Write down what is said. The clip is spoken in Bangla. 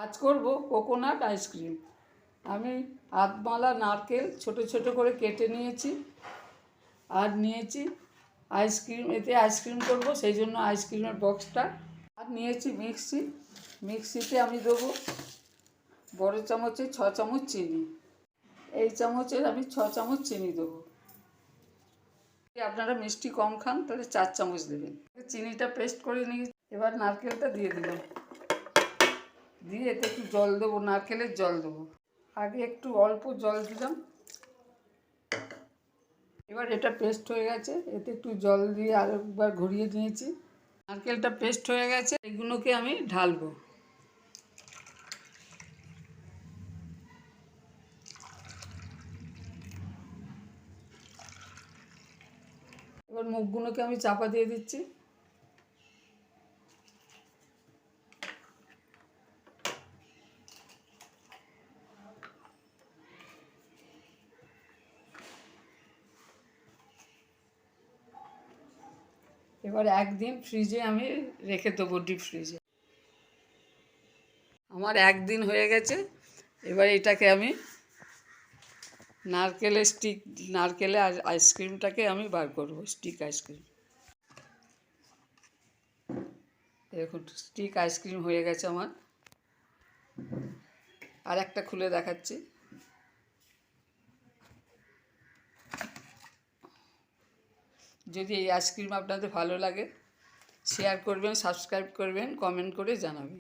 আজ করব কোকোনাট আইসক্রিম। আমি আধমালা নারকেল ছোট ছোট করে কেটে নিয়েছি, আর নিয়েছি আইসক্রিম। এতে আইসক্রিম করব, সেই জন্য আইসক্রিমের বক্সটা। আর নিয়েছি মিক্সিতে আমি দেবো বড় চামচে 6 চামচ চিনি। এই চামচের আমি 6 চামচ চিনি দেবো। আপনারা মিষ্টি কম খান তাহলে 4 চামচ দেবেন। চিনিটা পেস্ট করে নিয়ে এবার নারকেলটা দিয়ে দিলাম, দিয়ে এতে একটু জল দেবো, নারকেলের জল দেবো। আগে একটু অল্প জল দিলাম। এবার এটা পেস্ট হয়ে গেছে, এতে একটু জল দিয়ে আরেকবার ঘুরিয়ে নিয়েছি। নারকেলটা পেস্ট হয়ে গেছে, এগুলোকে আমি ঢালবো। এবার মুখগুলোকে আমি চাপা দিয়ে দিচ্ছি। এবার একদিন ফ্রিজে আমি রেখে দেবো, ডিপ ফ্রিজে। আমার একদিন হয়ে গেছে। এবার এটাকে আমি নারকেলের আইসক্রিমটাকে আমি বার করব, স্টিক আইসক্রিম। দেখুন স্টিক আইসক্রিম হয়ে গেছে আমার। আর একটা খুলে দেখাচ্ছি। যদি এই আইসক্রিম আপনাদের ভালো লাগে, শেয়ার করবেন, সাবস্ক্রাইব করবেন, কমেন্ট করে জানাবেন।